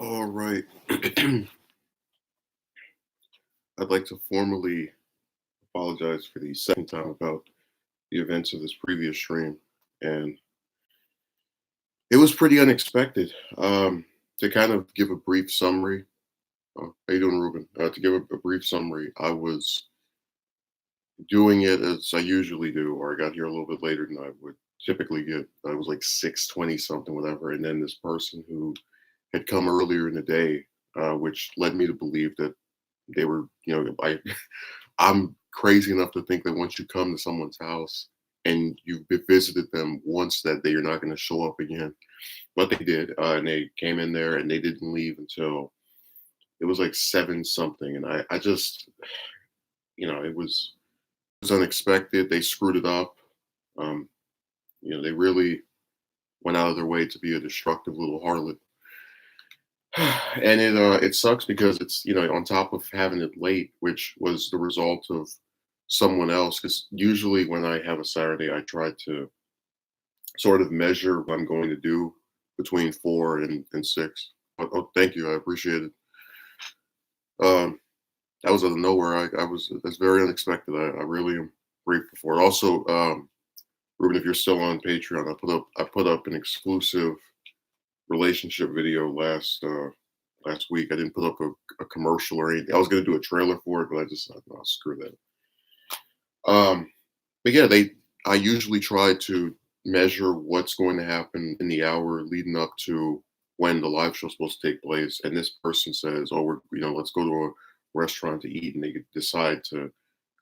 All right. I'd like to formally apologize for the second time about the events of this previous stream. And it was pretty unexpected. To kind of give a brief summary, how you doing, Ruben? To give a brief summary, I was doing it as I usually do, or I got here a little bit later than I would typically get. I was like 6:20 something, whatever. And then this person who had come earlier in the day, which led me to believe that they were, I'm crazy enough to think that once you come to someone's house and you've visited them once that day, you're not going to show up again. But they did, and they came in there and they didn't leave until it was like seven something. And I just, it was unexpected. They screwed it up. Um, they really went out of their way to be a destructive little harlot. And it sucks because it's on top of having it late, which was the result of someone else. Because usually when I have a Saturday, I try to sort of measure what I'm going to do between 4 and 6. Oh, thank you, I appreciate it. That was out of nowhere. I was That's very unexpected. I really am grateful for it. Also, Ruben, if you're still on Patreon, I put up an exclusive relationship video last week. I didn't put up a commercial or anything. I was gonna do a trailer for it, but I just thought, no, screw that. But yeah, I usually try to measure what's going to happen in the hour leading up to when the live show's supposed to take place. And this person says, "Oh, let's go to a restaurant to eat," and they could decide to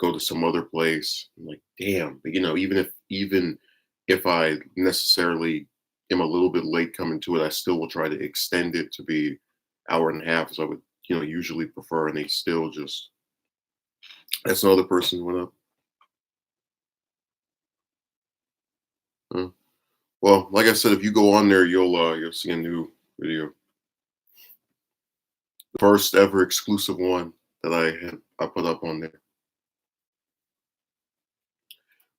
go to some other place. I'm like, damn. But, even if I necessarily am a little bit late coming to it, I still will try to extend it to be hour and a half as I would, usually prefer. And they still just that's another person who went up. Uh, well, like I said, if you go on there, you'll see a new video. The first ever exclusive one that I put up on there.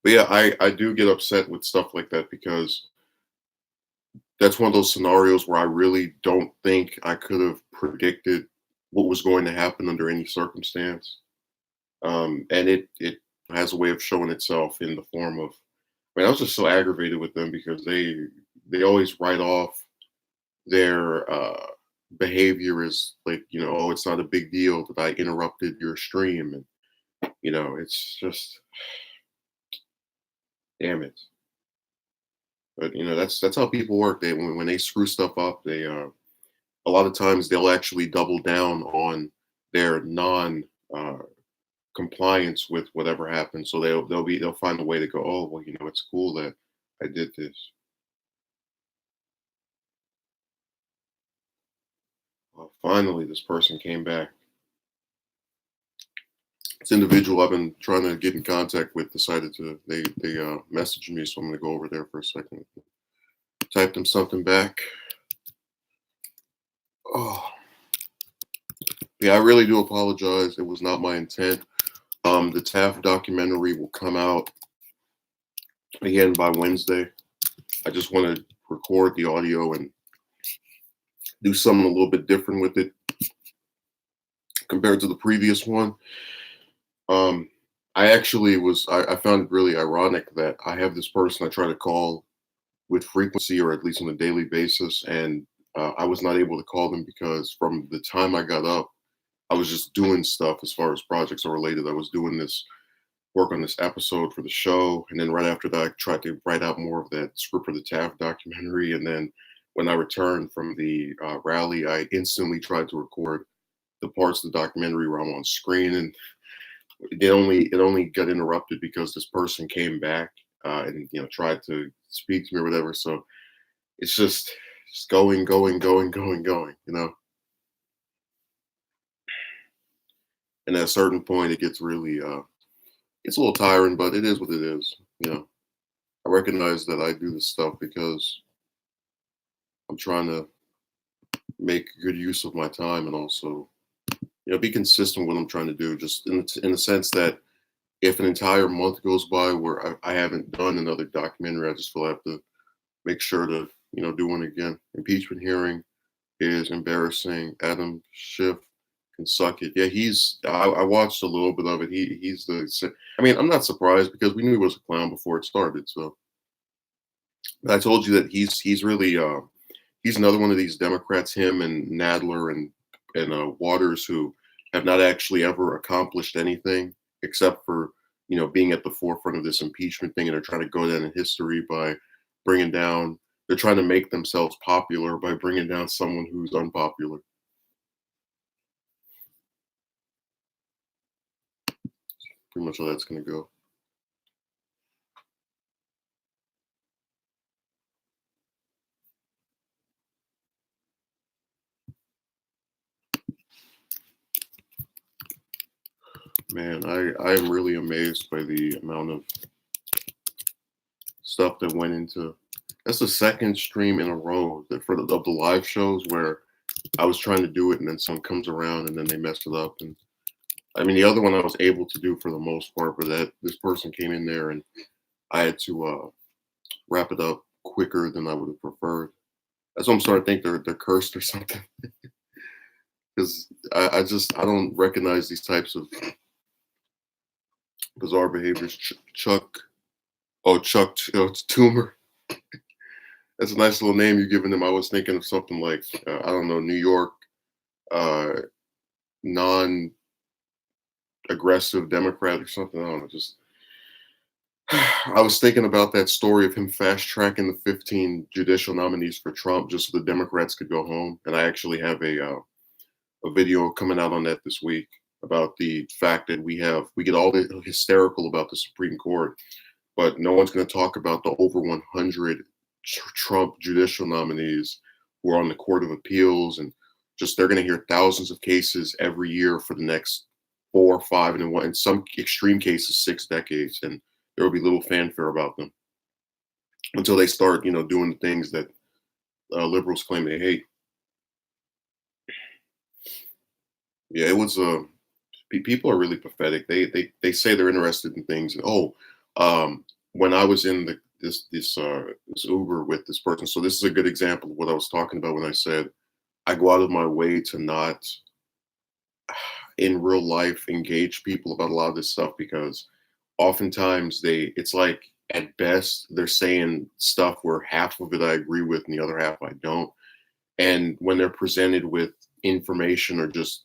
But yeah, I do get upset with stuff like that because that's one of those scenarios where I really don't think I could have predicted what was going to happen under any circumstance. And it has a way of showing itself in the form of. I mean, I was just so aggravated with them because they always write off their behavior as like, oh, it's not a big deal that I interrupted your stream, and it's just, damn it. But that's how people work. They when they screw stuff up, they a lot of times they'll actually double down on their non compliance with whatever happens. So they'll find a way to go, oh well, it's cool that I did this. Well, finally, this person came back. This individual I've been trying to get in contact with decided to they messaged me, so I'm gonna go over there for a second. Type them something back. Oh, yeah, I really do apologize. It was not my intent. The Taft documentary will come out again by Wednesday. I just want to record the audio and do something a little bit different with it compared to the previous one. Um, I found it really ironic that I have this person I try to call with frequency or at least on a daily basis, and I was not able to call them because from the time I got up, I was just doing stuff as far as projects are related. I was doing this work on this episode for the show, and then right after that, I tried to write out more of that script for the Taft documentary, and then when I returned from the rally, I instantly tried to record the parts of the documentary where I'm on screen, and it only got interrupted because this person came back and tried to speak to me or whatever. So it's just going, going, going, going, going. And at a certain point, it gets really it's a little tiring, but it is what it is. I recognize that I do this stuff because I'm trying to make good use of my time and also be consistent with what I'm trying to do. Just in the sense that if an entire month goes by where I haven't done another documentary, I just feel I have to make sure to do one again. Impeachment hearing, is embarrassing. Adam Schiff can suck it. Yeah, I watched a little bit of it. He's the. I mean, I'm not surprised because we knew he was a clown before it started. So I told you that he's really he's another one of these Democrats. Him and Nadler and Waters, who have not actually ever accomplished anything except for being at the forefront of this impeachment thing, and they're trying to go down in history by bringing down. They're trying to make themselves popular by bringing down someone who's unpopular. Pretty much how that's going to go. Man, I am really amazed by the amount of stuff that went into. That's the second stream in a row that of the live shows where I was trying to do it and then someone comes around and then they messed it up. And I mean, the other one I was able to do for the most part, but that this person came in there and I had to wrap it up quicker than I would have preferred. That's what I'm starting to think they're cursed or something. Because I don't recognize these types of bizarre behaviors. Chuck Toomer. That's a nice little name you're giving them. I was thinking of something like I don't know, New York uh, non-aggressive Democrat or something. I don't know. Just I was thinking about that story of him fast tracking the 15 judicial nominees for Trump just so the Democrats could go home. And I actually have a video coming out on that this week about the fact that we get all the hysterical about the Supreme Court, but no one's going to talk about the over 100 Trump judicial nominees who are on the Court of Appeals, and just they're going to hear thousands of cases every year for the next 4 or 5, and in some extreme cases 6 decades, and there will be little fanfare about them until they start, doing the things that liberals claim they hate. Yeah, it was. People are really pathetic. They say they're interested in things. And, when I was in this Uber with this person, so this is a good example of what I was talking about when I said I go out of my way to not in real life engage people about a lot of this stuff because oftentimes it's like at best they're saying stuff where half of it I agree with and the other half I don't. And when they're presented with information or just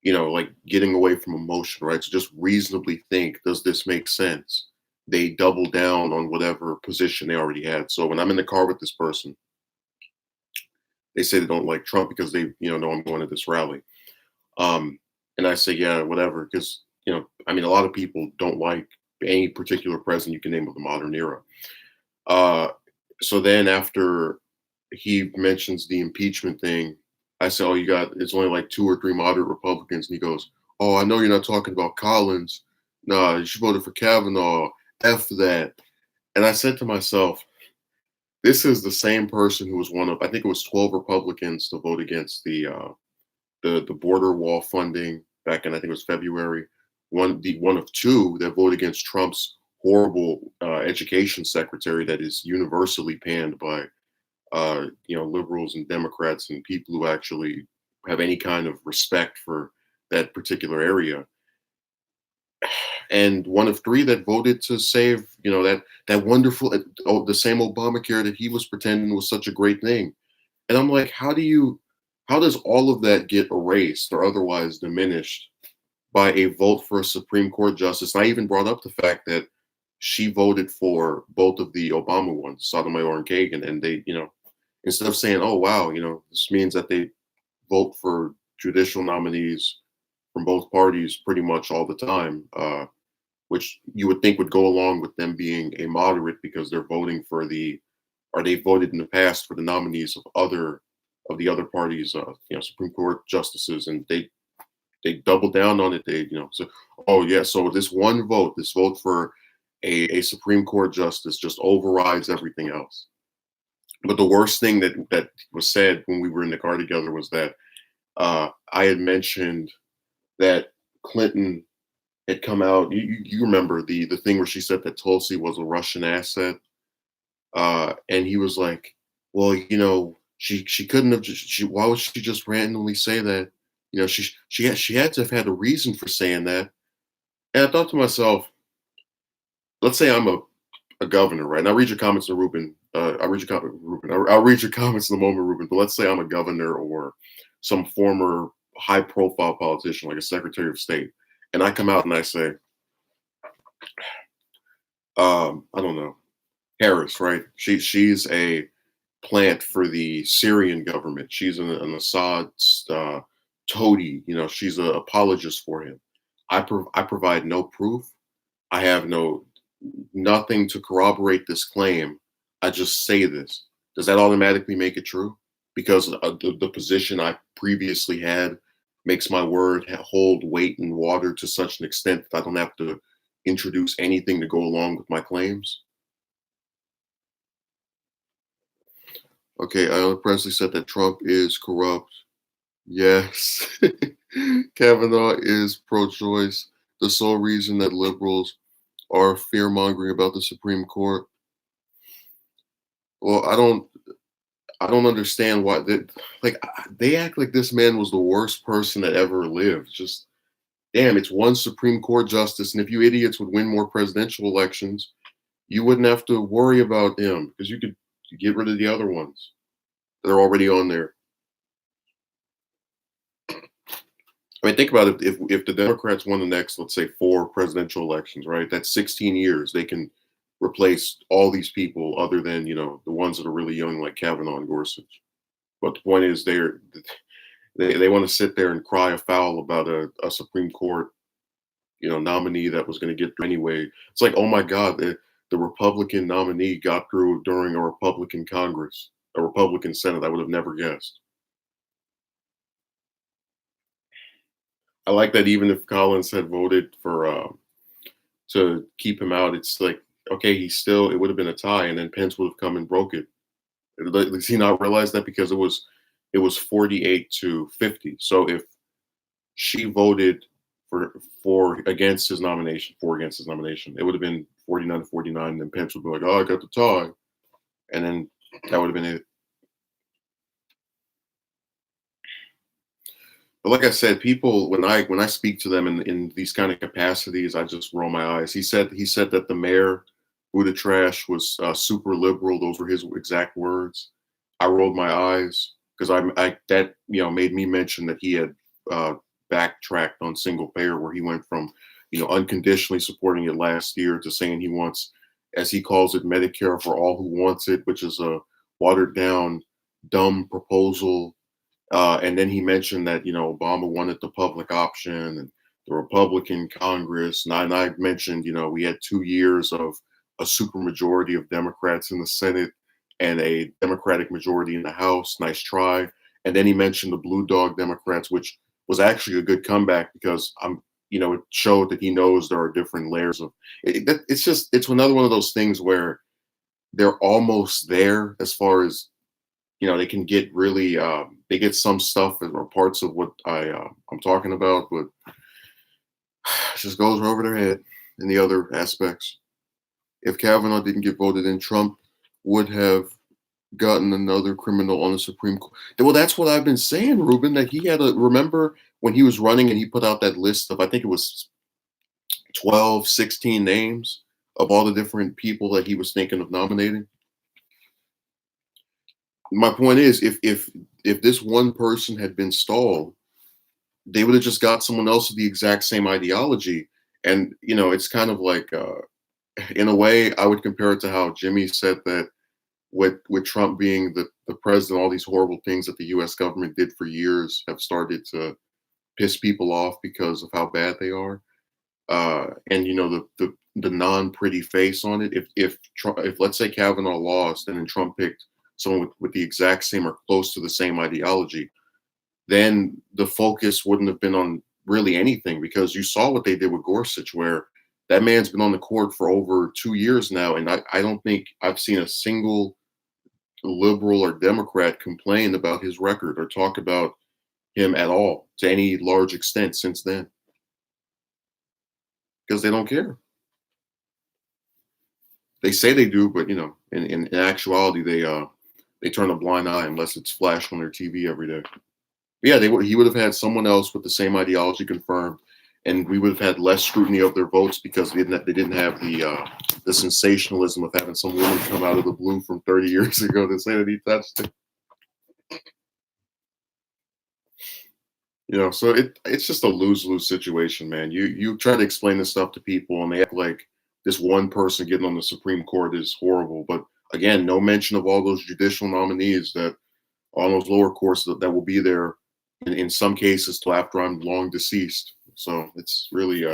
like getting away from emotion, right? So just reasonably think, does this make sense? They double down on whatever position they already had. So when I'm in the car with this person, they say they don't like Trump because they, know I'm going to this rally. And I say, yeah, whatever, because I mean, a lot of people don't like any particular president you can name of the modern era. So then after he mentions the impeachment thing, I say, oh, it's only like 2 or 3 moderate Republicans. And he goes, oh, I know you're not talking about Collins. Nah, you should vote for Kavanaugh. F that. And I said to myself, this is the same person who was one of, I think it was 12 Republicans to vote against the border wall funding back in, I think it was February. One of 2 that voted against Trump's horrible education secretary that is universally panned by liberals and Democrats and people who actually have any kind of respect for that particular area. And one of 3 that voted to save, that wonderful, the same Obamacare that he was pretending was such a great thing. And I'm like, how does all of that get erased or otherwise diminished by a vote for a Supreme Court justice? And I even brought up the fact that she voted for both of the Obama ones, Sotomayor and Kagan, and they, instead of saying, oh, wow, this means that they vote for judicial nominees from both parties pretty much all the time, which you would think would go along with them being a moderate because they're voting for or they voted in the past for the nominees of the other parties, Supreme Court justices, and they double down on it. So, oh yeah, so this vote for a Supreme Court justice just overrides everything else. But the worst thing that was said when we were in the car together was that I had mentioned that Clinton had come out. You remember the thing where she said that Tulsi was a Russian asset, and he was like, "Well, She couldn't have just why would she just randomly say that? You know, she had to have had a reason for saying that. And I thought to myself, let's say I'm a governor, right? And I'll read your comments to Ruben. I'll read your comment, Ruben. I'll read your comments in a moment, Ruben. But let's say I'm a governor or some former high-profile politician, like a Secretary of State, and I come out and I say, I don't know, Harris, right? She's a plant for the Syrian government. She's an Assad toady. You know, she's an apologist for him. I provide no proof. I have nothing to corroborate this claim. I just say this. Does that automatically make it true? Because the position I previously had makes my word hold weight and water to such an extent that I don't have to introduce anything to go along with my claims. Okay, Alan Presley said that Trump is corrupt. Yes. Kavanaugh is pro choice. The sole reason that liberals are fear mongering about the Supreme Court. Well, I don't understand why they act like this man was the worst person that ever lived. Just damn, it's one Supreme Court justice, and if you idiots would win more presidential elections, you wouldn't have to worry about him because you could get rid of the other ones that are already on there. I mean, think about it. If the Democrats won the next, let's say, 4 presidential elections, right? That's 16 years. They can replace all these people, other than the ones that are really young, like Kavanaugh and Gorsuch. But the point is, they want to sit there and cry a foul about a Supreme Court, nominee that was going to get through anyway. It's like, oh my God, the Republican nominee got through during a Republican Congress, a Republican Senate. I would have never guessed. I like that even if Collins had voted for to keep him out, it's like, okay, it would have been a tie, and then Pence would have come and broke it. Does he not realize that? Because it was 48-50. So if she voted for against his nomination, it would have been 49-49, and then Pence would be like, oh, I got the tie. And then that would have been it. But like I said, people when I speak to them in these kind of capacities, I just roll my eyes. He said that the mayor, Buda Trash, was super liberal. Those were his exact words. I rolled my eyes because that made me mention that he had uh, backtracked on single payer, where he went from unconditionally supporting it last year to saying he wants, as he calls it, Medicare for all who wants it, which is a watered down, dumb proposal. And then he mentioned that Obama wanted the public option and the Republican Congress, and I mentioned we had 2 years of a supermajority of Democrats in the Senate and a Democratic majority in the House. Nice try. And then he mentioned the Blue Dog Democrats, which was actually a good comeback because it showed that he knows there are different layers of it. It's another one of those things where they're almost there as far as they can get really they get some stuff or parts of what I'm talking about, but it just goes over their head in the other aspects. If Kavanaugh didn't get voted in, Trump would have gotten another criminal on the Supreme Court. Well, that's what I've been saying, Ruben, that he had remember when he was running and he put out that list of, I think it was 12, 16 names of all the different people that he was thinking of nominating. My point is, if this one person had been stalled, they would have just got someone else with the exact same ideology. And it's kind of like, in a way, I would compare it to how Jimmy said that with Trump being the president, all these horrible things that the U.S. government did for years have started to piss people off because of how bad they are. And the non-pretty face on it. If let's say Kavanaugh lost and then Trump picked someone with the exact same or close to the same ideology, then the focus wouldn't have been on really anything, because you saw what they did with Gorsuch, where that man's been on the court for over 2 years now, and I don't think I've seen a single liberal or Democrat complain about his record or talk about him at all to any large extent since then, because they don't care. They say they do, but in actuality, they turn a blind eye unless it's flashed on their TV every day. Yeah, he would have had someone else with the same ideology confirmed, and we would have had less scrutiny of their votes because they didn't have the sensationalism of having some woman come out of the blue from 30 years ago to say that he touched it. So it's just a lose-lose situation, man. You try to explain this stuff to people and they act like this one person getting on the Supreme Court is horrible. But again, no mention of all those judicial nominees that on those lower courts that will be there in some cases till after I'm long deceased. So it's really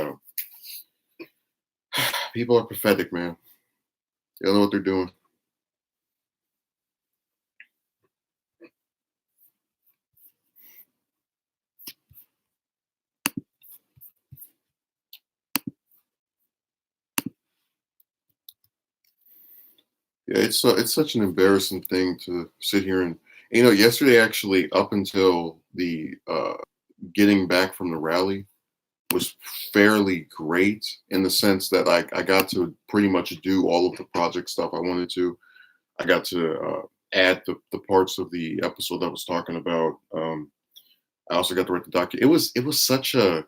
people are pathetic, man. They don't know what they're doing. Yeah, it's such an embarrassing thing to sit here and yesterday actually up until the getting back from the rally was fairly great in the sense that I got to pretty much do all of the project stuff I wanted to. I got to add the parts of the episode that was talking about. I also got to write the It was such a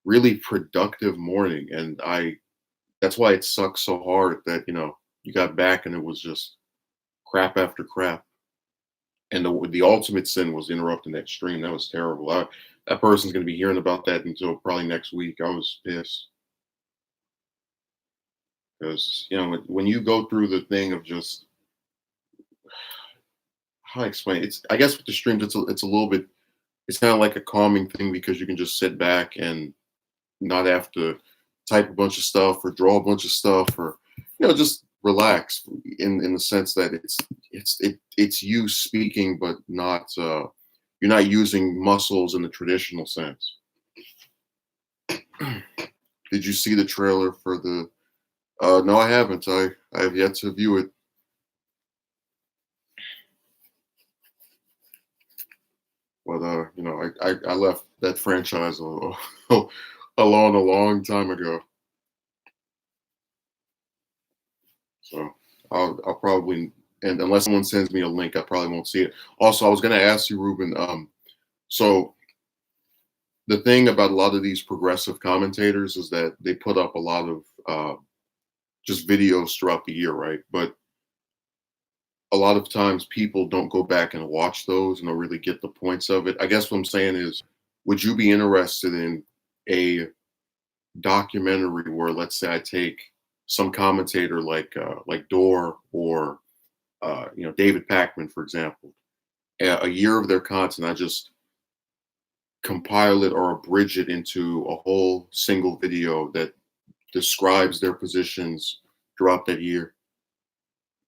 really productive morning, and that's why it sucks so hard that you got back and it was just crap after crap. And the ultimate sin was interrupting that stream. That was terrible. That person's going to be hearing about that until probably next week. I was pissed because when you go through the thing of just how I explain it, I guess with the streams it's a little bit, it's kind of like a calming thing because you can just sit back and not have to type a bunch of stuff or draw a bunch of stuff or just relax in the sense that it's you speaking but not you're not using muscles in the traditional sense. Did you see the trailer for the no, I haven't. I have yet to view it. But I left that franchise alone a long time ago. So I'll probably, and unless someone sends me a link, I probably won't see it. Also, I was going to ask you, Ruben. So the thing about a lot of these progressive commentators is that they put up a lot of just videos throughout the year, right? But a lot of times people don't go back and watch those and don't really get the points of it. I guess what I'm saying is, would you be interested in a documentary where, let's say, I take some commentator like Dore or David Pakman, for example, a year of their content, I just compile it or abridge it into a whole single video that describes their positions throughout that year.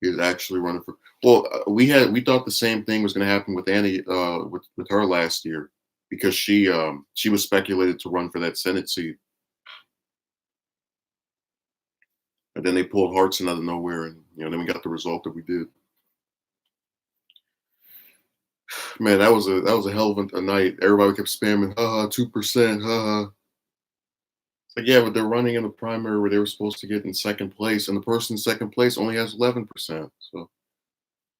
Is actually running for. Well, we thought the same thing was going to happen with Annie with her last year because she was speculated to run for that Senate seat, and then they pulled Hartson out of nowhere, and then we got the result that we did. Man, that was a hell of a night. Everybody kept spamming, haha, 2%, haha. But yeah, but they're running in a primary where they were supposed to get in second place, and the person in second place only has 11%. So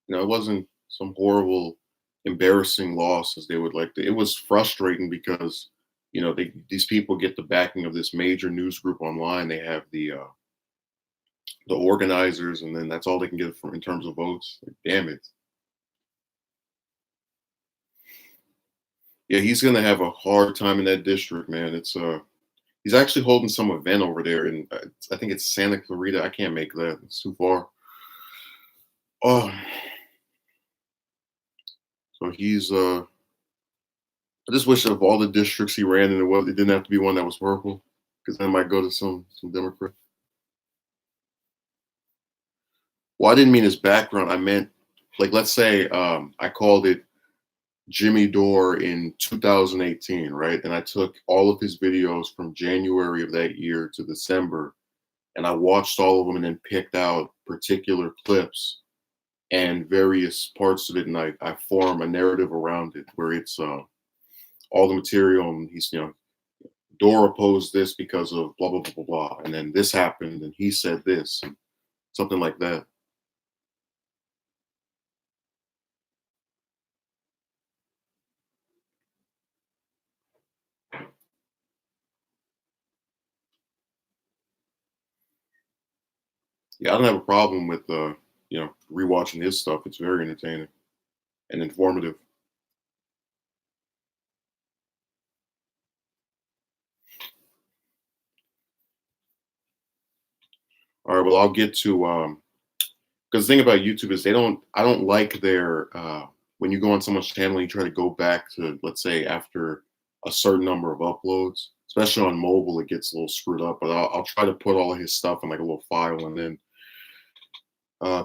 it wasn't some horrible, embarrassing loss as they would like to. It was frustrating because these people get the backing of this major news group online. They have the organizers, and then that's all they can get from in terms of votes. Like, damn it. Yeah, he's gonna have a hard time in that district, man. He's actually holding some event over there, and I think it's Santa Clarita. I can't make that; it's too far. Oh, so he's I just wish of all the districts he ran in, it didn't have to be one that was purple, because then it might go to some Democrat. Well, I didn't mean his background. I meant, like, let's say I called it Jimmy Dore in 2018, right? And I took all of his videos from January of that year to December, and I watched all of them and then picked out particular clips and various parts of it, and I form a narrative around it where it's all the material, and he's Dore opposed this because of blah blah blah blah blah, and then this happened, and he said this, and something like that. Yeah, I don't have a problem with rewatching his stuff. It's very entertaining and informative. All right, well, I'll get to because the thing about YouTube is I don't like their when you go on someone's channel and you try to go back to, let's say, after a certain number of uploads, especially on mobile, it gets a little screwed up. But I'll try to put all of his stuff in like a little file and then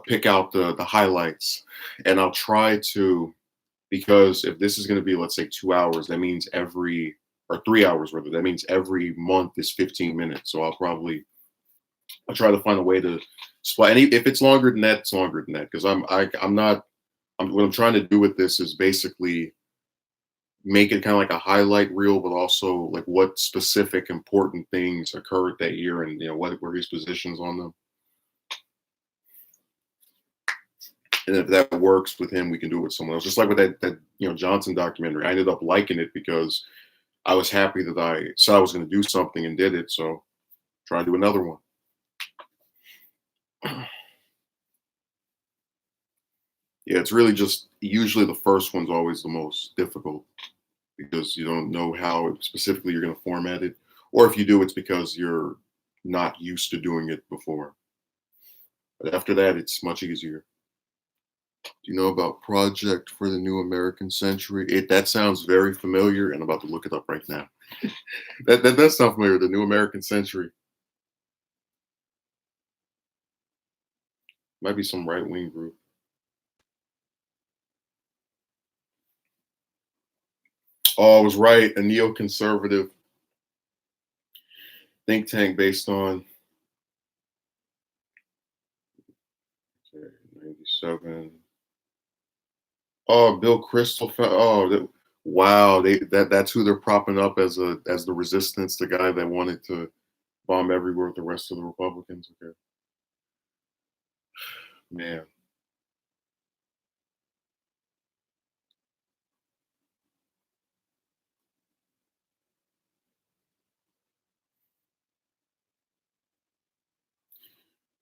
pick out the highlights, and I'll try to, because if this is going to be, let's say, 2 hours, that means every, or 3 hours rather, that means every month is 15 minutes. So I'll try to find a way to split. And if it's longer than that, it's longer than that. Because I'm not. What I'm trying to do with this is basically make it kind of like a highlight reel, but also like what specific important things occurred that year, and what were his positions on them. And if that works with him, we can do it with someone else. Just like with that Johnson documentary, I ended up liking it because I was happy that I said I was going to do something and did it. So try to do another one. Yeah, it's really just usually the first one's always the most difficult because you don't know how specifically you're going to format it, or if you do, it's because you're not used to doing it before. But after that, it's much easier. Do you know about Project for the New American Century? That sounds very familiar, and I'm about to look it up right now. That does sound familiar. The New American Century might be some right wing group. Oh, I was right. A neoconservative think tank based on 97. Oh, Bill Kristol. Oh, wow. That's who they're propping up as the resistance. The guy that wanted to bomb everywhere with the rest of the Republicans. Okay, man.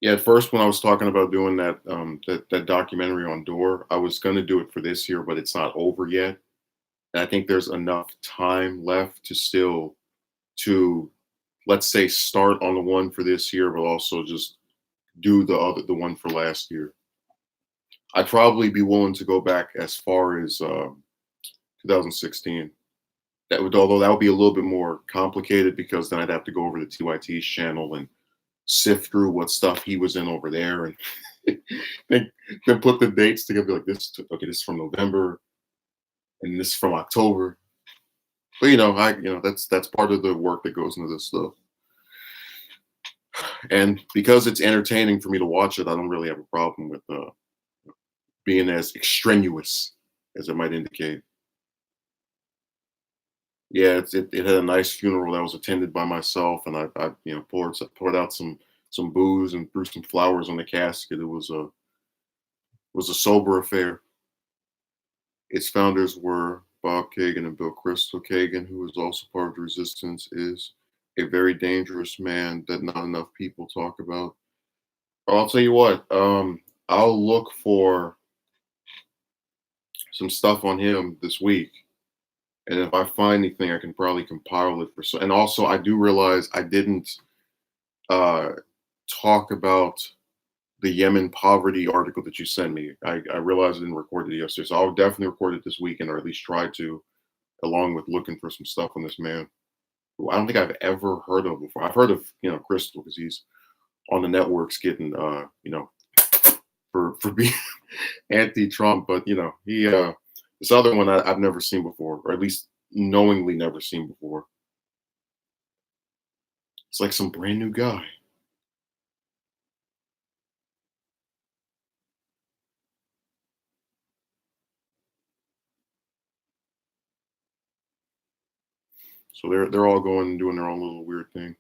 Yeah, at first when I was talking about doing that documentary on Door, I was going to do it for this year, but it's not over yet. And I think there's enough time left to still to, let's say, start on the one for this year, but also just do the one for last year. I'd probably be willing to go back as far as 2016. That would, although that would be a little bit more complicated because then I'd have to go over to TYT's channel and sift through what stuff he was in over there, and then, then put the dates together. Like okay, this is from November, and this is from October. But that's part of the work that goes into this stuff. And because it's entertaining for me to watch it, I don't really have a problem with being as extraneous as it might indicate. Yeah, it had a nice funeral that was attended by myself, and I poured out some booze and threw some flowers on the casket. It was a sober affair. Its founders were Bob Kagan and Bill Crystal. Kagan, who was also part of the resistance, is a very dangerous man that not enough people talk about. I'll tell you what, I'll look for some stuff on him this week. And if I find anything, I can probably compile it for so. And also, I do realize I didn't uh, talk about the Yemen poverty article that you sent me. I realized I didn't record it yesterday, so I'll definitely record it this weekend, or at least try to, along with looking for some stuff on this man who I don't think I've ever heard of before. I've heard of Crystal because he's on the networks getting for being anti-Trump, but he this other one I've never seen before, or at least knowingly never seen before. It's like some brand new guy. So they're all going and doing their own little weird thing.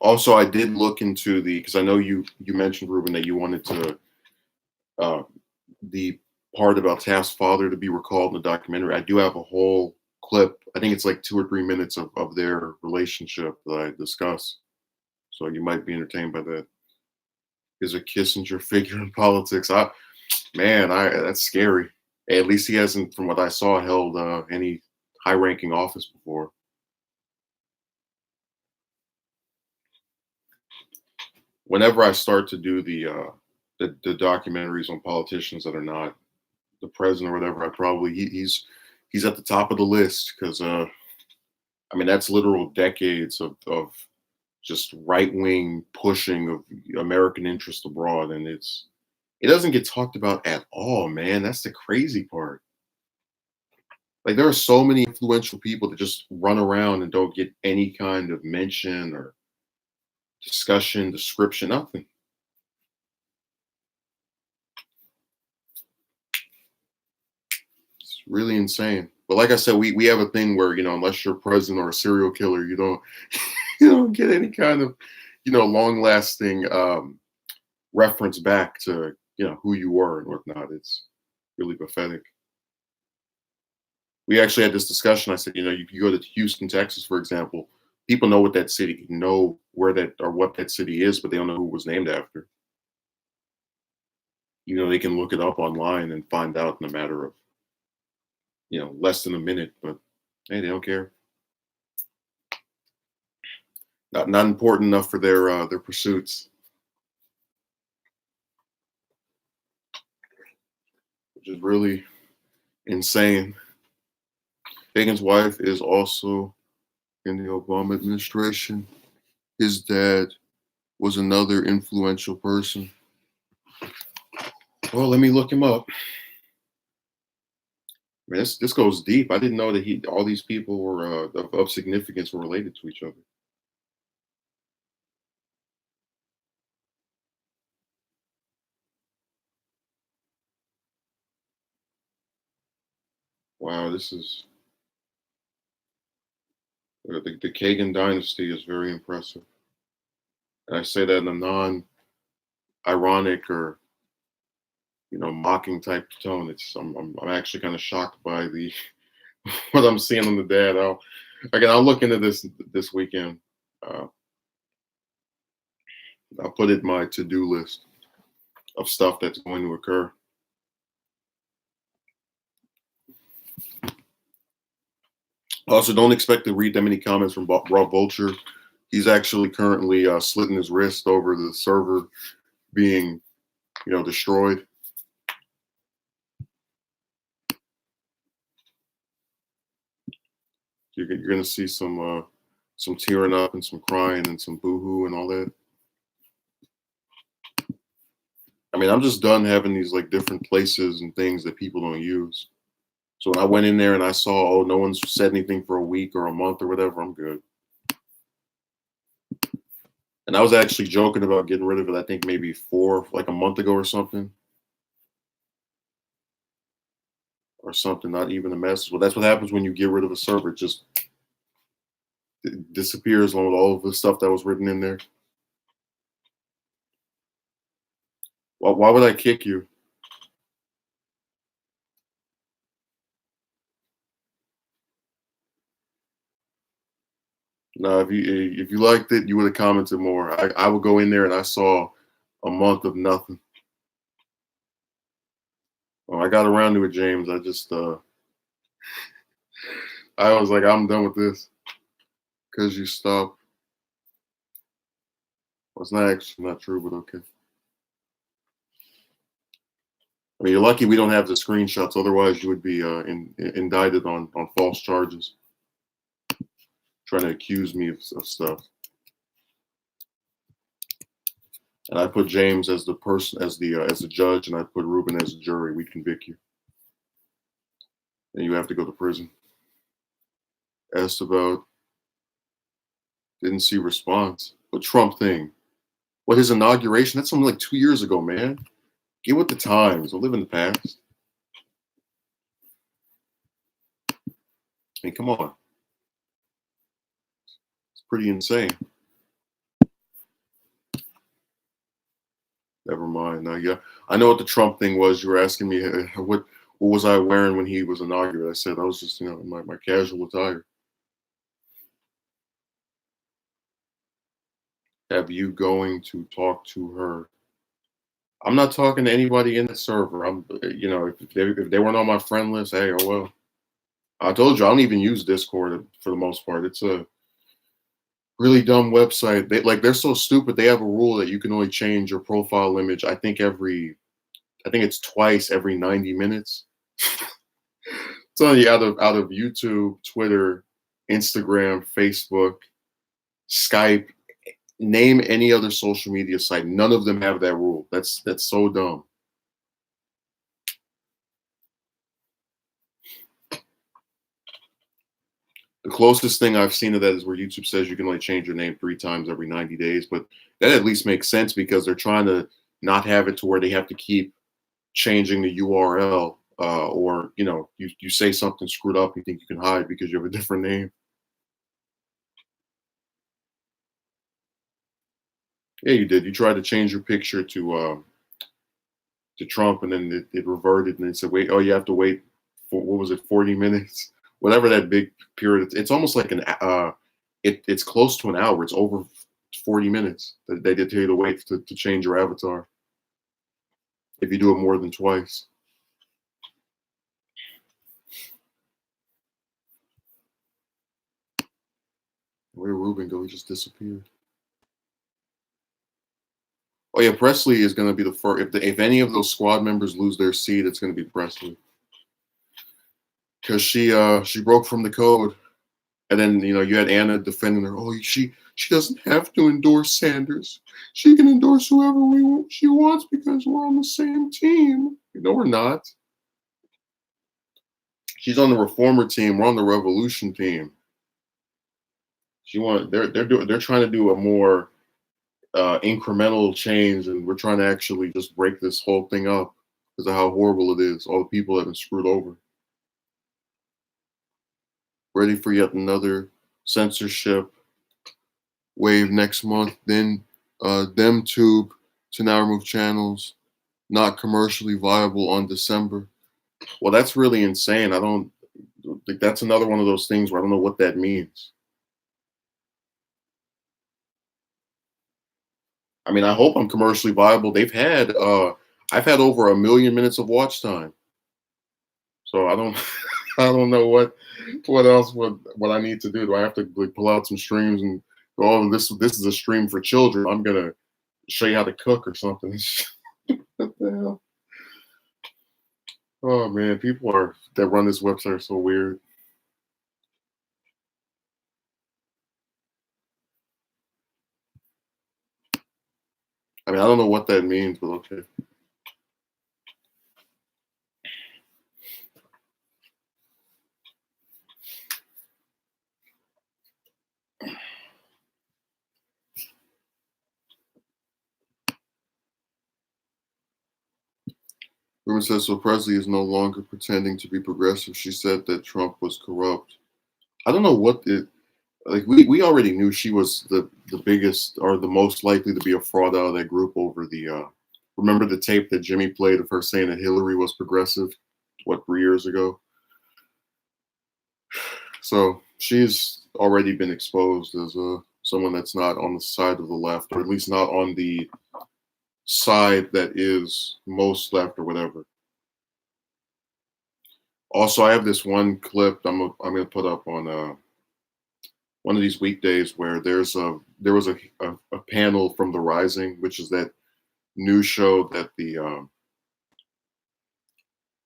Also, I did look into the, because I know you mentioned, Ruben, that you wanted to uh, the part about Taft's father to be recalled in the documentary. I do have a whole clip. I think it's like 2 or 3 minutes of their relationship that I discuss. So you might be entertained by that. Is a Kissinger figure in politics? I that's scary. At least he hasn't, from what I saw, held any high-ranking office before. Whenever I start to do the documentaries on politicians that are not the president or whatever, I probably he's at the top of the list because I mean that's literal decades of just right wing pushing of American interest abroad, and it doesn't get talked about at all, man. That's the crazy part. Like there are so many influential people that just run around and don't get any kind of mention or discussion, description, nothing. It's really insane. But like I said, we have a thing where, unless you're a president or a serial killer, you don't you don't get any kind of, long lasting reference back to, who you were and whatnot. It's really pathetic. We actually had this discussion. I said, you go to Houston, Texas, for example, people know what that city, know where that or what that city is, but they don't know who it was named after. They can look it up online and find out in a matter of, less than a minute, but hey, they don't care. Not important enough for their pursuits, which is really insane. Hagen's wife is also in the Obama administration. His dad was another influential person. Well, let me look him up. I mean, this goes deep. I didn't know that all these people were of significance were related to each other. Wow, this is the Kagan dynasty is very impressive. And I say that in a non-ironic or mocking type tone. I'm actually kind of shocked by the what I'm seeing on the dad. I'll look into this weekend. Uh, I'll put it in my to-do list of stuff that's going to occur. Also, don't expect to read that many comments from Rob Vulture. He's actually currently slitting his wrist over the server being, destroyed. You're going to see some tearing up and some crying and some boohoo and all that. I mean, I'm just done having these like different places and things that people don't use. So when I went in there and I saw, oh, no one's said anything for a week or a month or whatever, I'm good. And I was actually joking about getting rid of it, I think maybe like a month ago or something. Not even a message. Well, that's what happens when you get rid of a server. It disappears along with all of the stuff that was written in there. Why would I kick you? No, if you liked it, you would have commented more. I would go in there and I saw a month of nothing. Well, I got around to it, James. I was like, I'm done with this because you stopped. Well, it's not actually not true, but okay. I mean, you're lucky we don't have the screenshots. Otherwise, you would be indicted on false charges, trying to accuse me of stuff. And I put James as the person, as the judge, and I put Ruben as a jury. We convict you, and you have to go to prison. Asked about, didn't see response. What Trump thing? What, his inauguration? That's something like 2 years ago, man. Get with the times. Don't live in the past. I mean, come on. It's pretty insane. Never mind. Now, yeah, I know what the Trump thing was. You were asking me what was I wearing when he was inaugurated. I said I was just my casual attire. Have you going to talk to her? I'm not talking to anybody in the server. If they weren't on my friend list, hey, oh well. I told you I don't even use Discord for the most part. It's a really dumb website. They're so stupid. They have a rule that you can only change your profile image. I think it's twice every 90 minutes. It's only out of YouTube, Twitter, Instagram, Facebook, Skype. Name any other social media site. None of them have that rule. That's so dumb. The closest thing I've seen to that is where YouTube says you can only change your name 3 times every 90 days, but that at least makes sense because they're trying to not have it to where they have to keep changing the URL, or you say something screwed up, you think you can hide because you have a different name. Yeah, you did. You tried to change your picture to Trump, and then it reverted, and it said, "Wait, oh, you have to wait for what was it, 40 minutes, whatever that big period." It's almost like it's close to an hour. It's over 40 minutes that they did tell you to wait to change your avatar if you do it more than twice. Where did Ruben go? He just disappeared. Oh yeah, Presley is going to be the first. If any of those squad members lose their seat, it's going to be Presley because she broke from the code. And then you had Anna defending her. Oh, she doesn't have to endorse Sanders. She can endorse whoever she wants because we're on the same team. No, we're not. She's on the reformer team. We're on the revolution team. They're trying to do a more incremental change, and we're trying to actually just break this whole thing up because of how horrible it is. All the people have been screwed over. Ready for yet another censorship wave next month. Then DemTube to now remove channels not commercially viable on December. Well, that's really insane. I don't think that's another one of those things where I don't know what that means. I mean, I hope I'm commercially viable. I've had over 1 million minutes of watch time. So I don't I don't know what else what I need to do. Do I have to pull out some streams and go, oh, this is a stream for children. I'm gonna show you how to cook or something. What the hell? Oh man, people that run this website are so weird. I mean, I don't know what that means, but okay. Ruben says, so Presley is no longer pretending to be progressive. She said that Trump was corrupt. I don't know what we already knew she was the biggest or the most likely to be a fraud out of that group over remember the tape that Jimmy played of her saying that Hillary was progressive, 3 years ago? So she's already been exposed as someone that's not on the side of the left, or at least not on the side that is most left or whatever. Also, I have this one clip I'm gonna put up on one of these weekdays where there was a panel from The Rising, which is that news show that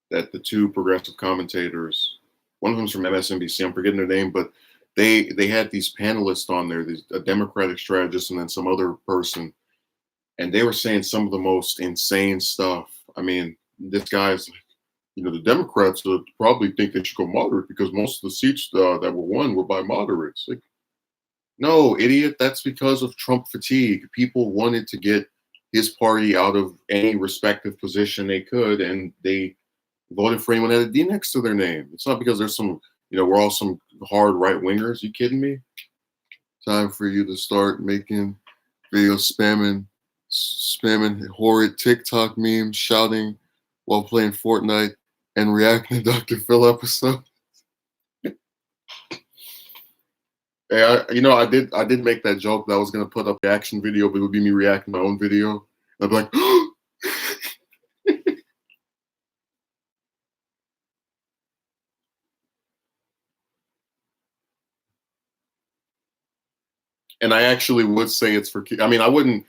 the two progressive commentators, one of them's from MSNBC, I'm forgetting their name, but they had these panelists on there, a Democratic strategist and then some other person, and they were saying some of the most insane stuff. I mean, this guy's like, the Democrats probably think they should go moderate because most of the seats that were won were by moderates. Like, no, idiot. That's because of Trump fatigue. People wanted to get his party out of any respective position they could, and they voted for anyone that had a D next to their name. It's not because there's we're all some hard right wingers. You kidding me? Time for you to start making videos spamming Spamming horrid TikTok memes, shouting while playing Fortnite, and reacting to Dr. Phil episode. Hey, I did make that joke that I was gonna put up the action video, but it would be me reacting to my own video. I'd be like, and I actually would say it's for kids. I mean, I wouldn't.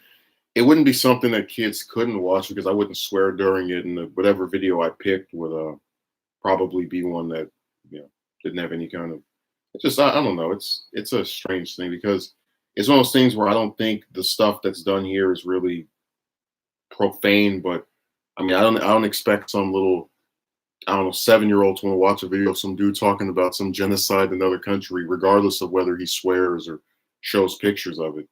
It wouldn't be something that kids couldn't watch because I wouldn't swear during it, and whatever video I picked would probably be one that didn't have any kind of. It's just I don't know. It's a strange thing because it's one of those things where I don't think the stuff that's done here is really profane, but I mean I don't expect some little I don't know 7-year-old to want to watch a video of some dude talking about some genocide in another country, regardless of whether he swears or shows pictures of it.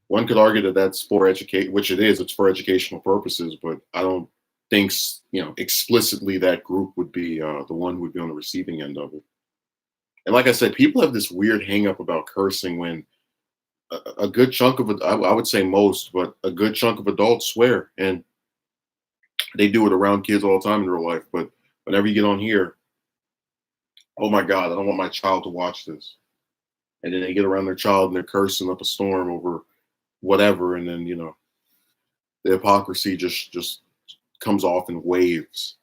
One could argue that that's for educate, which it is. It's for educational purposes, but I don't think explicitly that group would be the one who would be on the receiving end of it. And like I said, people have this weird hang up about cursing when a good chunk of it, I would say most, but a good chunk of adults swear, and they do it around kids all the time in real life. But whenever you get on here, oh my God, I don't want my child to watch this. And then they get around their child and they're cursing up a storm over whatever, and then the hypocrisy just comes off in waves.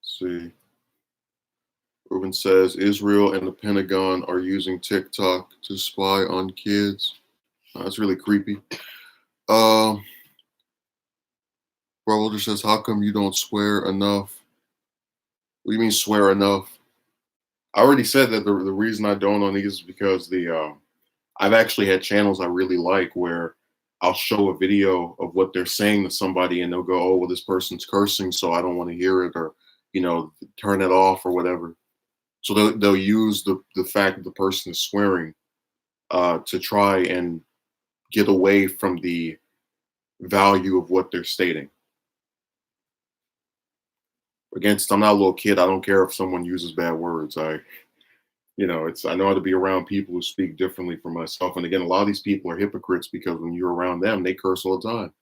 Let's see. Ruben says Israel and the Pentagon are using TikTok to spy on kids. That's really creepy. Brother says, how come you don't swear enough? What do you mean swear enough? I already said that the reason I don't on these is because I've actually had channels I really like where I'll show a video of what they're saying to somebody and they'll go, oh, well, this person's cursing, so I don't want to hear it, or, turn it off or whatever. So they'll use the fact that the person is swearing to try and get away from the value of what they're stating. Against, I'm not a little kid. I don't care if someone uses bad words. I know how to be around people who speak differently from myself. And again, a lot of these people are hypocrites because when you're around them, they curse all the time.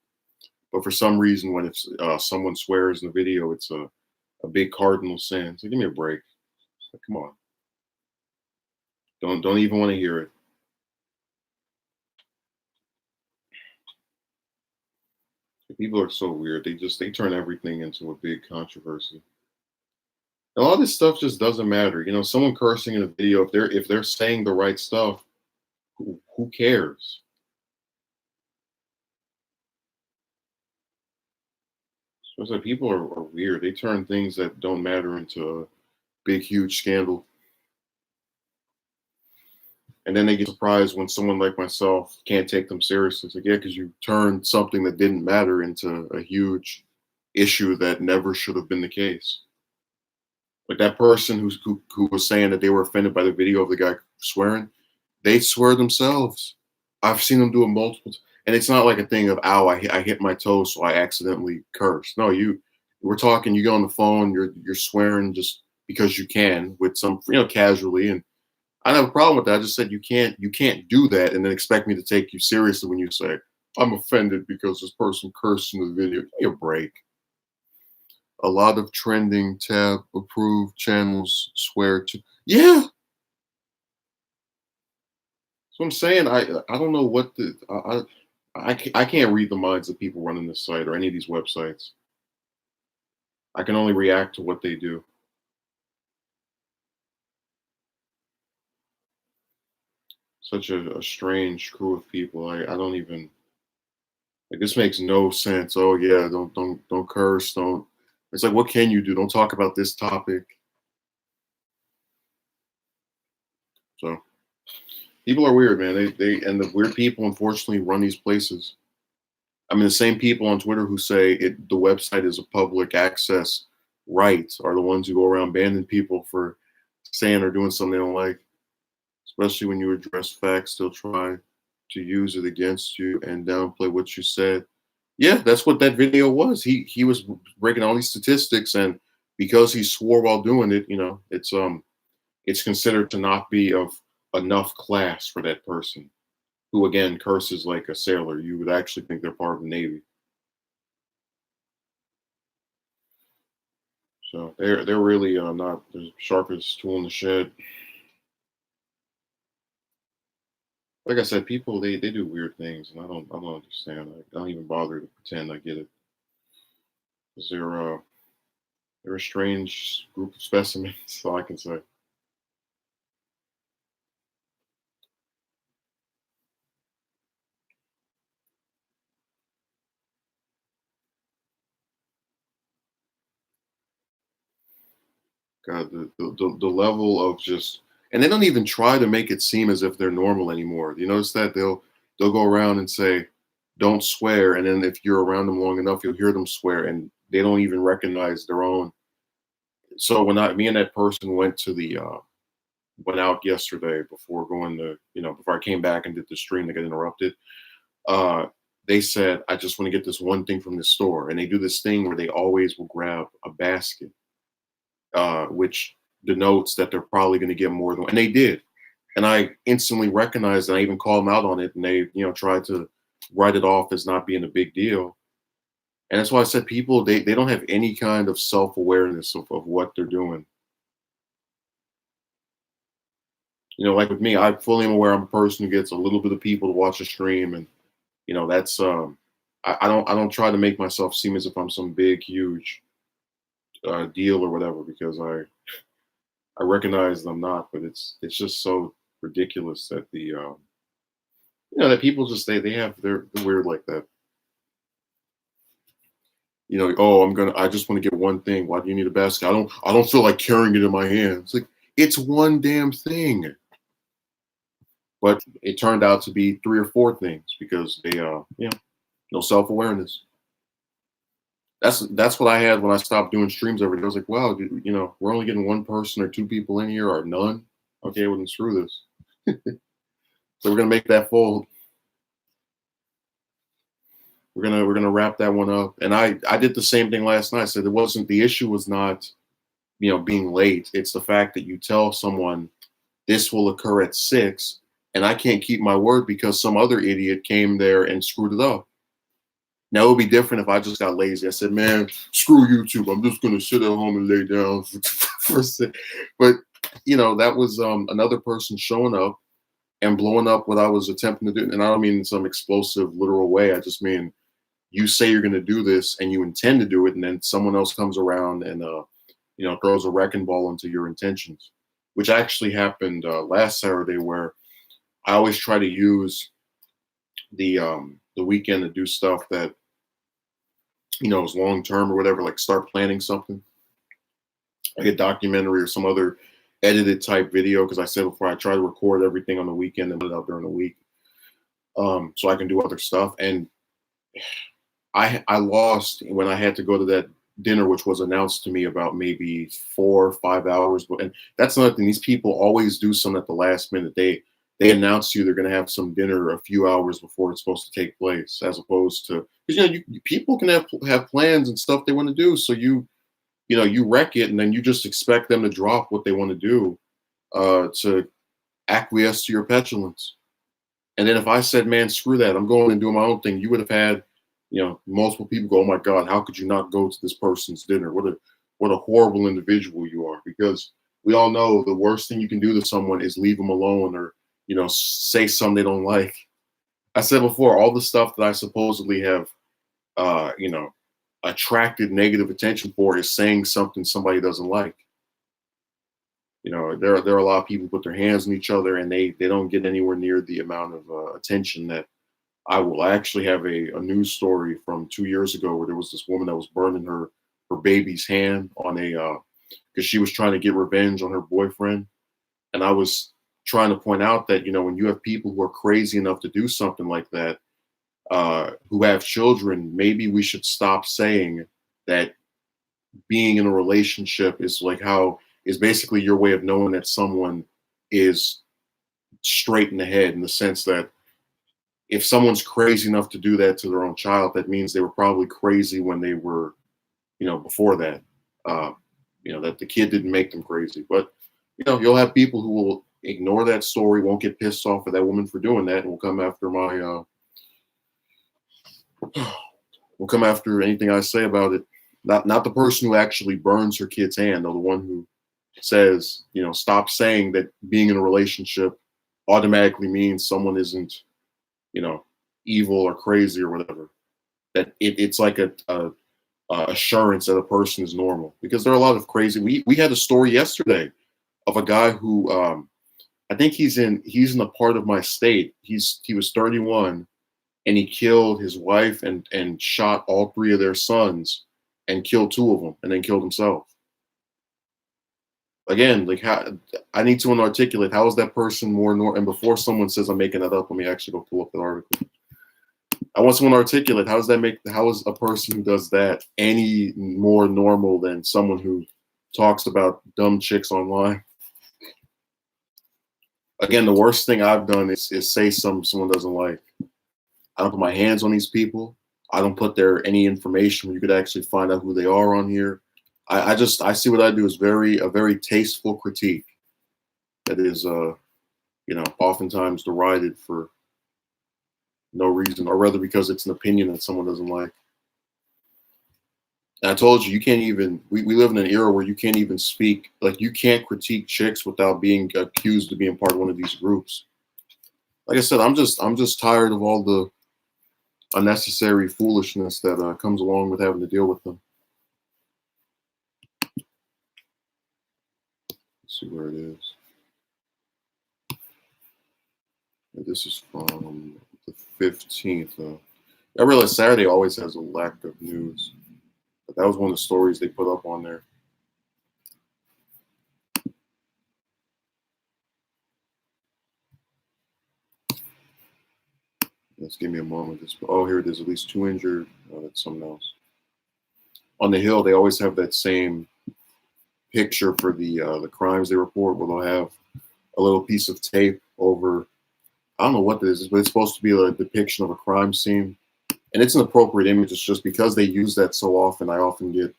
But for some reason, when if someone swears in the video, it's a big cardinal sin. So give me a break. Like, come on. Don't even want to hear it. People are so weird. They turn everything into a big controversy. A lot of this stuff just doesn't matter. Someone cursing in a video, if they're saying the right stuff, who cares? So it's like people are weird. They turn things that don't matter into a big, huge scandal. And then they get surprised when someone like myself can't take them seriously. It's like, yeah, because you turned something that didn't matter into a huge issue that never should have been the case. Like that person who was saying that they were offended by the video of the guy swearing, they swear themselves. I've seen them do it multiple times. And it's not like a thing of, ow, I hit my toe, so I accidentally cursed. No, we're talking, you get on the phone, you're swearing just because you can with some, casually. And I don't have a problem with that. I just said you can't do that and then expect me to take you seriously when you say, I'm offended because this person cursed in the video. Give me a break. A lot of trending tab approved channels swear to. Yeah. That's what I'm saying. I don't know what I can't read the minds of people running this site or any of these websites. I can only react to what they do. Such a strange crew of people. I don't even like this makes no sense. Oh yeah, don't curse, don't. It's like what can you do? Don't talk about this topic. So people are weird, man. They and the weird people unfortunately run these places. I mean, the same people on Twitter who say the website is a public access right are the ones who go around banning people for saying or doing something they don't like. Especially when you address facts, they'll try to use it against you and downplay what you said. Yeah, that's what that video was. He was breaking all these statistics, and because he swore while doing it, it's it's considered to not be of enough class for that person who again curses like a sailor. You would actually think they're part of the Navy. So they're really not the sharpest tool in the shed. Like I said, people they do weird things, and I don't understand. I don't even bother to pretend I get it. 'Cause they're a strange group of specimens. That's all I can say. God, the level of just, and they don't even try to make it seem as if they're normal anymore. You notice that they'll go around and say, "Don't swear," and then if you're around them long enough, you'll hear them swear, and they don't even recognize their own. So when me and that person went out yesterday before going to, before I came back and did the stream that got interrupted. Uh, they said, "I just want to get this one thing from the store," and they do this thing where they always will grab a basket, which denotes that they're probably going to get more than, and they did. And I instantly recognized, and I even called them out on it, and they, tried to write it off as not being a big deal. And that's why I said people, they don't have any kind of self-awareness of what they're doing. Like with me, I fully am aware I'm a person who gets a little bit of people to watch a stream, and that's I don't try to make myself seem as if I'm some big, huge deal or whatever, because I recognize I'm not, but it's just so ridiculous that that people just they're weird like that. Oh, I just want to get one thing. Why do you need a basket? I don't feel like carrying it in my hands. Like, it's one damn thing. But it turned out to be three or four things because they no self-awareness. That's what I had when I stopped doing streams every day. I was like, wow, dude, we're only getting one person or two people in here or none. Okay, well then screw this. So we're gonna make that full. We're gonna wrap that one up. And I did the same thing last night. I said it wasn't, the issue was not being late. It's the fact that you tell someone this will occur at 6, and I can't keep my word because some other idiot came there and screwed it up. Now it would be different if I just got lazy. I said, "Man, screw YouTube. I'm just gonna sit at home and lay down for a sec." But that was another person showing up and blowing up what I was attempting to do. And I don't mean in some explosive, literal way. I just mean you say you're gonna do this and you intend to do it, and then someone else comes around and throws a wrecking ball into your intentions, which actually happened last Saturday, where I always try to use the weekend to do stuff that is long term or whatever, like start planning something like a documentary or some other edited type video. Because I said before, I try to record everything on the weekend and put it out during the week, so I can do other stuff. And I lost when I had to go to that dinner, which was announced to me about maybe 4 or 5 hours. But and that's another thing. These people always do something at the last minute. They announce to you they're going to have some dinner a few hours before it's supposed to take place, as opposed to, because people can have plans and stuff they want to do. So you wreck it, and then you just expect them to drop what they want to do to acquiesce to your petulance. And then if I said, "Man, screw that, I'm going and doing my own thing," you would have had multiple people go, "Oh my God, how could you not go to this person's dinner? What a horrible individual you are." Because we all know the worst thing you can do to someone is leave them alone, or say something they don't like. I said before, all the stuff that I supposedly have uh, you know, attracted negative attention for is saying something somebody doesn't like. There are a lot of people who put their hands on each other, and they don't get anywhere near the amount of attention that I will. I actually have a news story from 2 years ago where there was this woman that was burning her baby's hand on a because she was trying to get revenge on her boyfriend. And I was trying to point out that when you have people who are crazy enough to do something like that, who have children, maybe we should stop saying that being in a relationship is like how is basically your way of knowing that someone is straight in the head, in the sense that if someone's crazy enough to do that to their own child, that means they were probably crazy when they were, before that. That the kid didn't make them crazy. But you'll have people who will ignore that story, won't get pissed off at that woman for doing that, and will come after will come after anything I say about it. Not the person who actually burns her kid's hand, or the one who says, stop saying that being in a relationship automatically means someone isn't, you know, evil or crazy or whatever. That it's like a assurance that a person is normal, because there are a lot of crazy. We had a story yesterday of a guy who I think he's in a part of my state. He was 31, and he killed his wife and shot all three of their sons and killed two of them and then killed himself. Again, like, how I need to articulate, how is that person more normal? And before someone says I'm making that up, let me actually go pull up that article. I want someone to articulate, how is a person who does that any more normal than someone who talks about dumb chicks online? Again, the worst thing I've done is say someone doesn't like. I don't put my hands on these people. I don't put their any information where you could actually find out who they are on here. I see what I do as a very tasteful critique that is oftentimes derided for no reason, or rather because it's an opinion that someone doesn't like. And I told you, you can't even, we live in an era where you can't even speak, like, you can't critique chicks without being accused of being part of one of these groups. Like I said, I'm just tired of all the unnecessary foolishness that comes along with having to deal with them. Let's see where it is. This is from the 15th. I realize Saturday always has a lack of news, but that was one of the stories they put up on there. Let's give me a moment. Oh, here it is. At least 2 injured. Oh, that's something else. On the Hill, they always have that same picture for the crimes they report, where they'll have a little piece of tape over. I don't know what this is, but it's supposed to be a depiction of a crime scene, and it's an appropriate image. It's just because they use that so often, I often get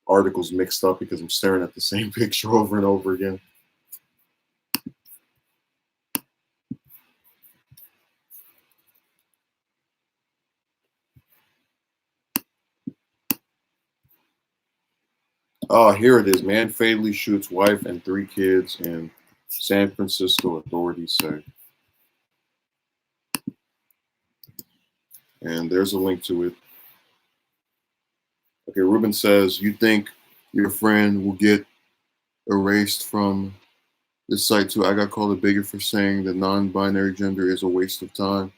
articles mixed up because I'm staring at the same picture over and over again. Oh, here it is. Man fatally shoots wife and 3 kids in San Francisco, authorities say. And there's a link to it. Okay, Ruben says, you think your friend will get erased from this site too? I got called a bigot for saying that non-binary gender is a waste of time.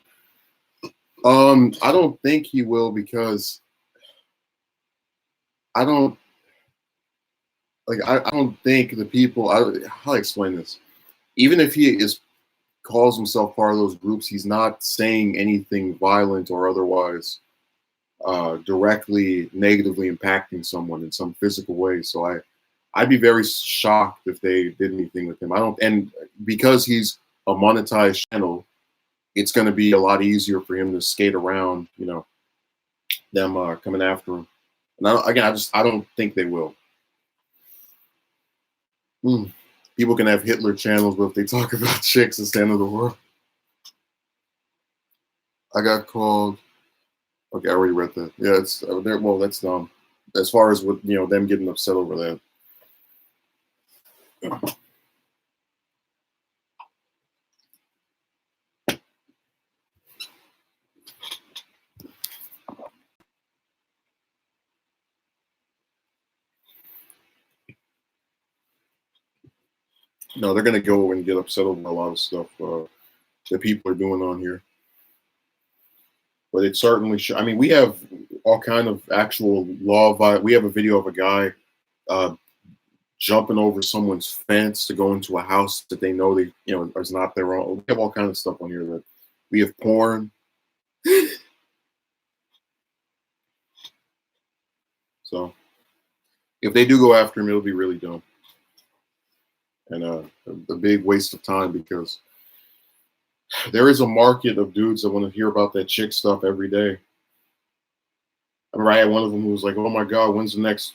I don't think he will, because I don't I don't think the people. How I explain this? Even if he calls himself part of those groups, he's not saying anything violent or otherwise directly negatively impacting someone in some physical way. So I'd be very shocked if they did anything with him. I don't, and because he's a monetized channel, it's going to be a lot easier for him to skate around, them coming after him. And I don't think they will. People can have Hitler channels, but if they talk about chicks, it's the end of the world. I got called. Okay, I already read that. Yeah, it's well, that's dumb. As far as with them getting upset over that. No, they're gonna go and get upset over a lot of stuff that people are doing on here. But it certainly should. I mean, we have all kind of actual law. We have a video of a guy uh, jumping over someone's fence to go into a house that they know is not their own. We have all kind of stuff on here. That we have porn. So if they do go after him, it'll be really dumb and a big waste of time, because there is a market of dudes that want to hear about that chick stuff every day. I remember I had one of them who was like, "Oh my God, when's the next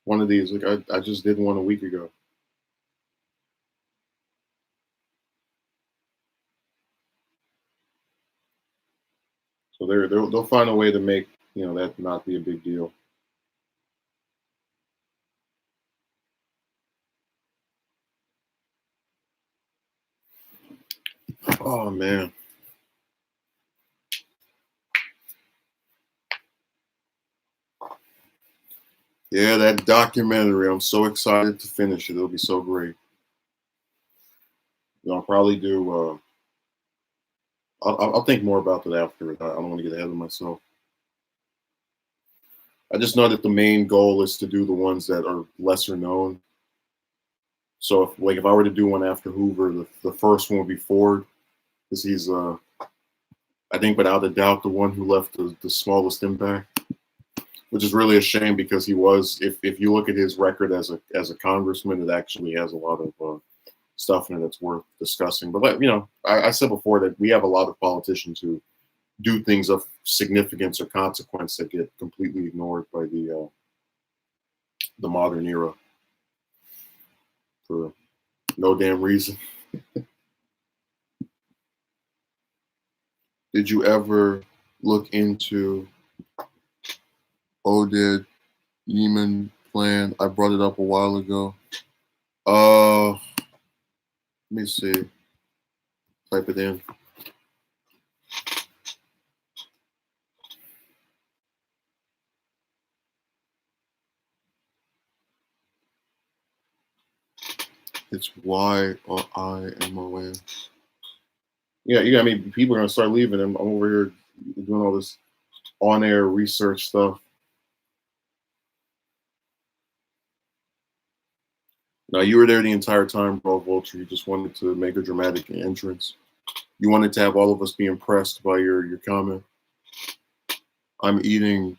one of these?" Like, I just did one a week ago. So they'll find a way to make that not be a big deal. Oh man. Yeah, that documentary. I'm so excited to finish it. It'll be so great. I'll probably do. I'll think more about that after. I don't want to get ahead of myself. I just know that the main goal is to do the ones that are lesser known. So if I were to do one after Hoover, the first one would be Ford, because he's I think without a doubt the one who left the smallest impact, which is really a shame because he was. If you look at his record as a congressman, it actually has a lot of stuff in it that's worth discussing. But I said before that we have a lot of politicians who do things of significance or consequence that get completely ignored by the modern era for no damn reason. Did you ever look into Oded Yemen plan? I brought it up a while ago. Let me see. Type it in. It's YIMON. Yeah. I mean, people are gonna start leaving. I'm over here doing all this on-air research stuff. Now you were there the entire time, bro, Vulture. You just wanted to make a dramatic entrance. You wanted to have all of us be impressed by your comment. I'm eating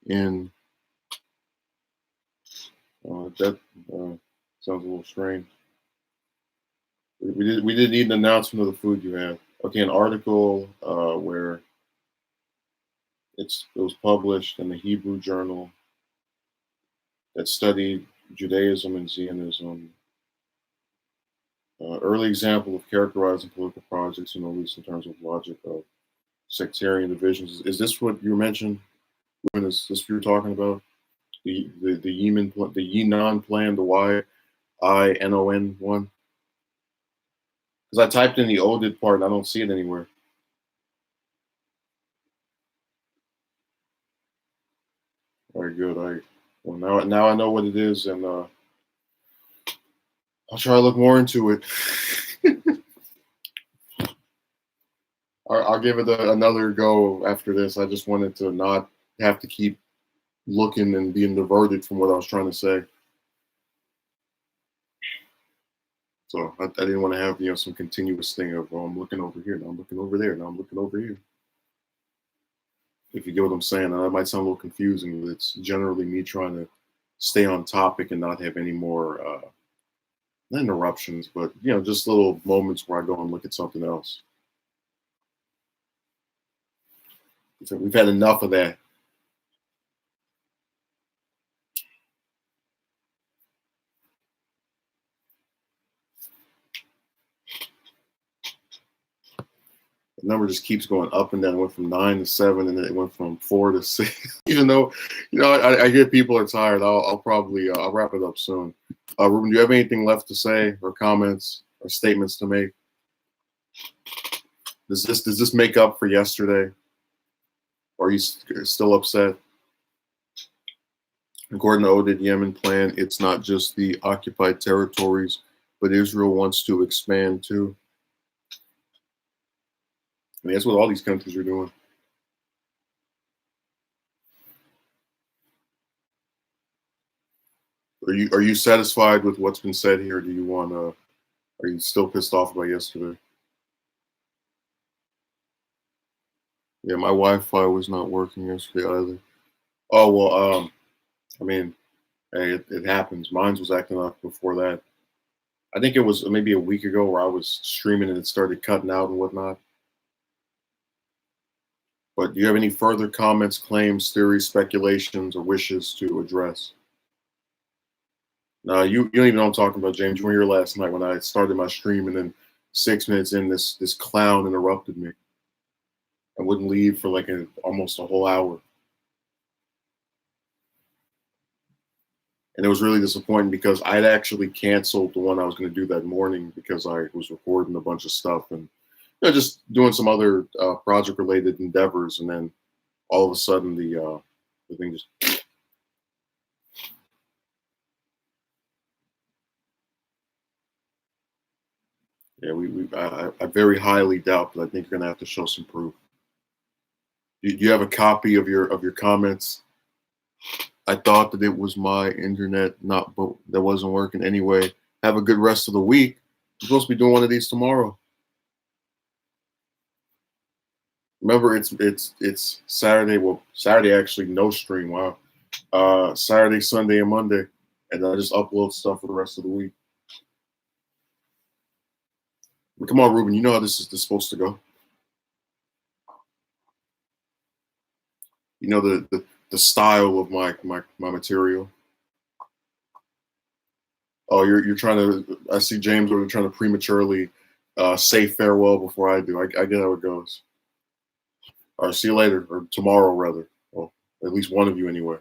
in. That sounds a little strange. We did need an announcement of the food you had. Okay, an article where it was published in the Hebrew Journal that studied Judaism and Zionism. Early example of characterizing political projects, at least in terms of logic of sectarian divisions. Is this what you mentioned? Is this what you're talking about? The Yemen the Yinon plan, the YINON one? Because I typed in the ODID part and I don't see it anywhere. Very good. Well now I know what it is, and I'll try to look more into it. I'll give it another go after this. I just wanted to not have to keep looking and being diverted from what I was trying to say. So I didn't want to have some continuous thing of I'm looking over here, now I'm looking over there, now I'm looking over here. If you get what I'm saying, that might sound a little confusing, but it's generally me trying to stay on topic and not have any more not interruptions, but just little moments where I go and look at something else. So we've had enough of that. The number just keeps going up and down. It went from 9 to 7, and then it went from 4 to 6. Even though, I get people are tired. I'll probably I'll wrap it up soon. Ruben, do you have anything left to say, or comments, or statements to make? Does this make up for yesterday? Or are you still upset? According to Oded Yemen plan, it's not just the occupied territories, but Israel wants to expand too. I mean, that's what all these countries are doing. Are you satisfied with what's been said here? Do you want to? Are you still pissed off about yesterday? Yeah, my Wi-Fi was not working yesterday either. Oh well, I mean, hey, it happens. Mine was acting up before that. I think it was maybe a week ago where I was streaming and it started cutting out and whatnot. But do you have any further comments, claims, theories, speculations, or wishes to address? No, you don't even know what I'm talking about, James. You were here last night when I started my stream, and then 6 minutes in, this clown interrupted me. wouldn't leave for like almost a whole hour. And it was really disappointing because I'd actually canceled the one I was going to do that morning because I was recording a bunch of stuff and just doing some other project related endeavors. And then all of a sudden the thing just, yeah, I very highly doubt, but I think you're going to have to show some proof. Do you have a copy of your comments? I thought that it was my internet, not but that wasn't working anyway. Have a good rest of the week. I'm supposed to be doing one of these tomorrow. Remember, it's Saturday. Well, Saturday actually no stream. Wow. Saturday, Sunday, and Monday, and I just upload stuff for the rest of the week. Come on, Ruben. You know how this is supposed to go. You know the style of my material. Oh, you're trying to. I see James already trying to prematurely say farewell before I do. I get how it goes. All right, see you later, or tomorrow rather. Well, at least one of you anyway.